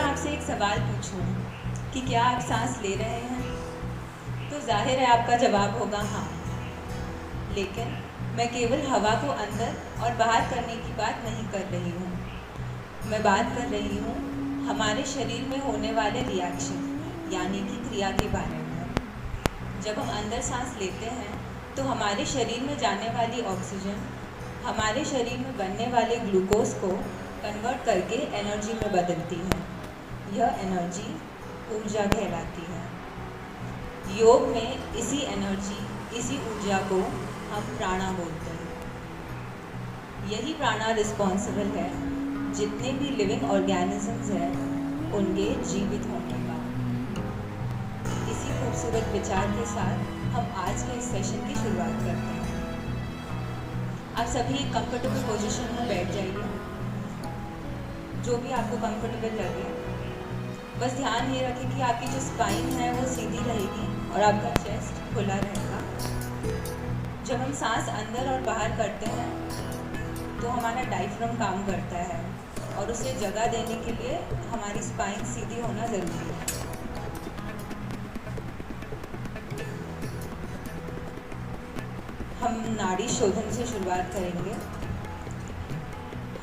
आपसे एक सवाल पूछूं कि क्या आप सांस ले रहे हैं, तो जाहिर है आपका जवाब होगा हाँ। लेकिन मैं केवल हवा को अंदर और बाहर करने की बात नहीं कर रही हूँ। मैं बात कर रही हूँ हमारे शरीर में होने वाले रिएक्शन यानी कि क्रिया के बारे में। जब हम अंदर सांस लेते हैं तो हमारे शरीर में जाने वाली ऑक्सीजन हमारे शरीर में बनने वाले ग्लूकोज को कन्वर्ट करके एनर्जी में बदलती है। यह एनर्जी ऊर्जा कहलाती है। योग में इसी एनर्जी, इसी ऊर्जा को हम प्राणा बोलते हैं। यही प्राणा रिस्पॉन्सिबल है जितने भी लिविंग ऑर्गेनिजम्स हैं उनके जीवित होने का। इसी खूबसूरत विचार के साथ हम आज के इस सेशन की शुरुआत करते हैं। आप सभी एक कंफर्टेबल पोजीशन में बैठ जाइए, जो भी आपको कंफर्टेबल लगे। बस ध्यान ये रखें कि आपकी जो स्पाइन है वो सीधी रहेगी और आपका चेस्ट खुला रहेगा। जब हम सांस अंदर और बाहर करते हैं तो हमारा डायफ्राम काम करता है और उसे जगह देने के लिए हमारी स्पाइन सीधी होना ज़रूरी है। हम नाड़ी शोधन से शुरुआत करेंगे।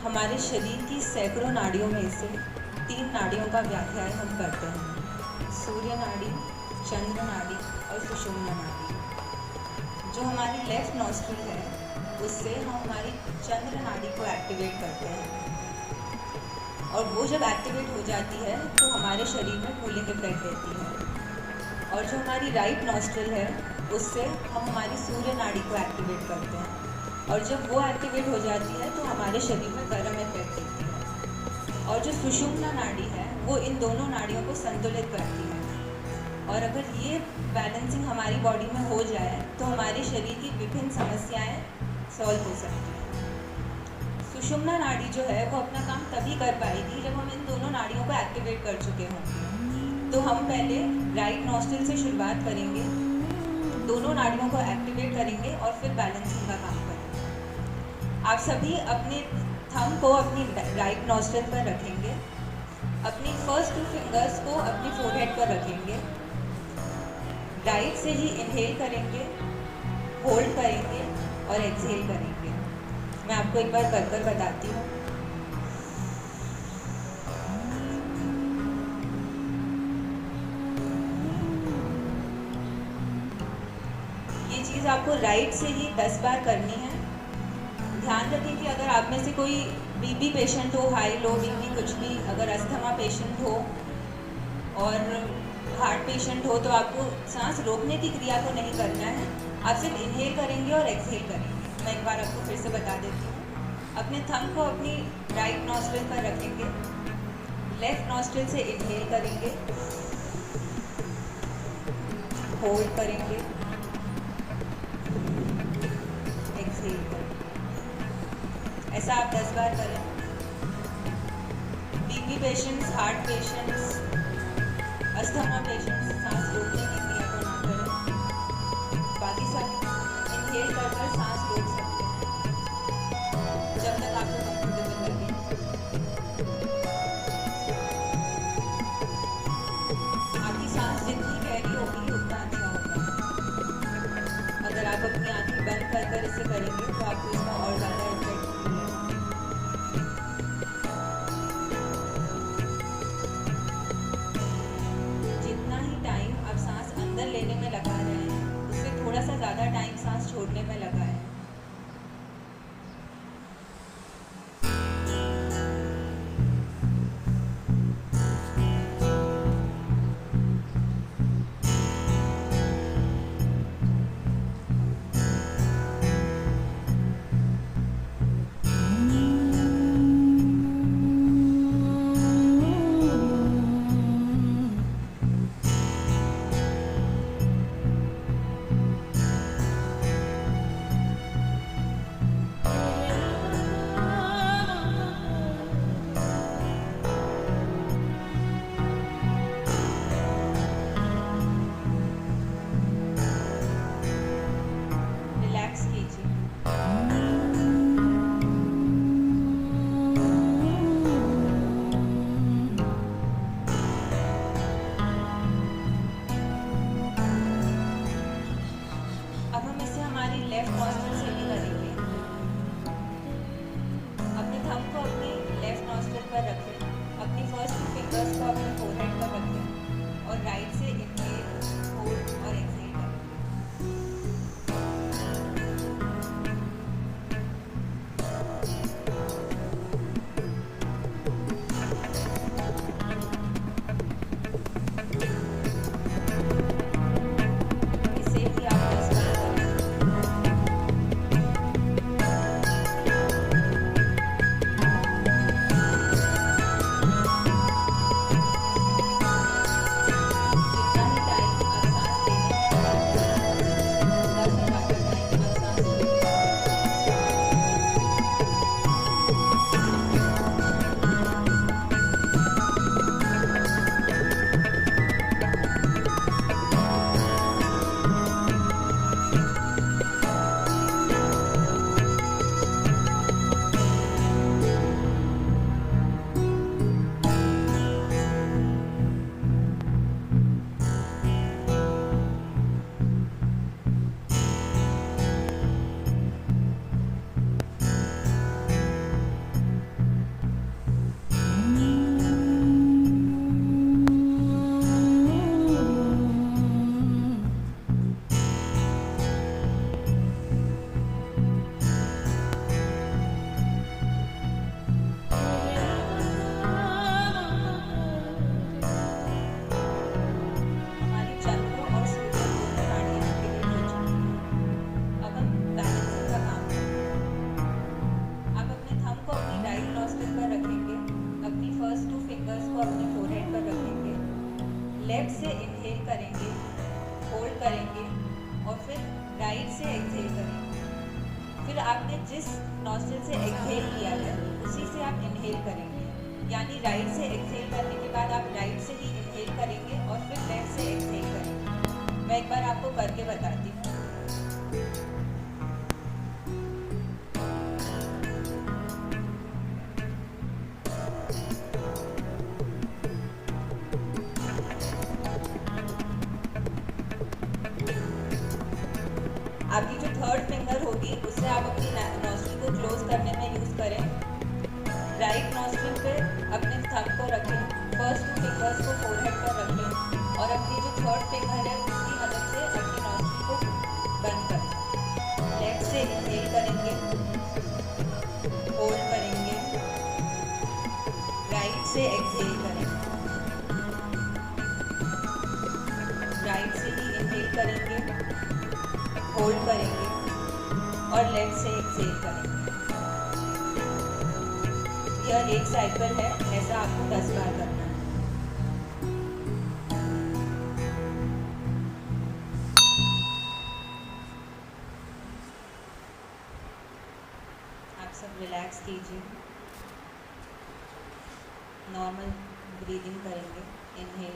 हमारे शरीर की सैकड़ों नाड़ियों में से 3 नाड़ियों का व्याख्यान हम करते हैं: सूर्य नाड़ी, चंद्र नाड़ी और सुषुम्ना नाड़ी। जो हमारी लेफ्ट नॉस्ट्रिल है उससे हम हमारी चंद्र नाड़ी को एक्टिवेट करते हैं और वो जब एक्टिवेट हो जाती है तो हमारे शरीर में कूलिंग इफेक्ट देती है। और जो हमारी राइट नॉस्ट्रिल है उससे हम हमारी सूर्य नाड़ी को एक्टिवेट करते हैं और जब वो एक्टिवेट हो जाती है तो हमारे शरीर में गर्म इफेक्ट देती है। और जो सुषुम्ना नाड़ी है वो इन दोनों नाड़ियों को संतुलित करती है। और अगर ये बैलेंसिंग हमारी बॉडी में हो जाए तो हमारे शरीर की विभिन्न समस्याएं सॉल्व हो सकती हैं। सुषुम्ना नाड़ी जो है वो अपना काम तभी कर पाएगी जब हम इन दोनों नाड़ियों को एक्टिवेट कर चुके होंगे। तो हम पहले राइट नॉस्ट्रिल से शुरुआत करेंगे, दोनों नाड़ियों को एक्टिवेट करेंगे और फिर बैलेंसिंग का काम करेंगे। आप सभी अपने थंब को अपनी राइट नॉस्ट्रिल पर रखेंगे, अपनी फर्स्ट 2 फिंगर्स को अपनी फोरहेड पर रखेंगे। राइट से ही इनहेल करेंगे, होल्ड करेंगे और एक्सहेल करेंगे। मैं आपको एक बार कर बताती हूँ। ये चीज़ आपको राइट से ही 10 बार करनी है। ध्यान रखें कि अगर आप में से कोई बीपी पेशेंट हो, हाई लो बीपी कुछ भी, अगर अस्थमा पेशेंट हो और हार्ट पेशेंट हो तो आपको सांस रोकने की क्रिया को नहीं करना है। आप सिर्फ इनहेल करेंगे और एक्सहेल करेंगे। मैं एक बार आपको फिर से बता देती हूँ। अपने थंब को अपनी राइट नॉस्ट्रिल पर रखेंगे, लेफ्ट नॉस्ट्रिल से इनहेल करेंगे, होल्ड करेंगे, एक्सहेल करेंगे। ऐसा आप 10 बार करें। BP patients, heart patients, asthma patients सांस रोकने की क्रिया को ना करें। बाकी सब इनहेल कर सांस रोक सकते हैं जब तक आपको कंफर्टेबल लगे। आपकी सांस जितनी गहरी होगी उतना अच्छा होगा। अगर आप अपनी आंखें बंद कर इसे करेंगे तो आपको इसका और ज़्यादा इफेक्ट मिलेगा। जितना ही टाइम आप सांस अंदर लेने में लगा रहे हैं उससे थोड़ा सा ज़्यादा टाइम सांस छोड़ने में लगा है। इनहेल करेंगे, यानी राइट से एक्सहेल करने के बाद आप राइट से ही इनहेल करेंगे और फिर लेफ्ट से एक्सहेल करेंगे। मैं एक बार आपको करके बताती हूँ। आपकी जो थर्ड फिंगर होगी उससे आप अपनी नॉस्ट्रिल को क्लोज करने में यूज़ करें। राइट नॉस्ट्रिल पे अपने थंब को रखें, फर्स्ट 2 फिंगर्स को फोरहेड पर रखें और अपनी जो थर्ड फिंगर है उसकी मदद से अपनी नॉस्ट्रिल को बंद करें। लेफ्ट से इनहेल करेंगे, होल्ड करेंगे, राइट से एक्सहेल करेंगे, राइट से ही इनहेल करेंगे, होल्ड करेंगे और लेफ्ट से एक्सहेल करेंगे। यह एक साइकिल है, ऐसा आपको 10 बार करना है। आप सब रिलैक्स कीजिए, नॉर्मल ब्रीदिंग करेंगे। इनहेल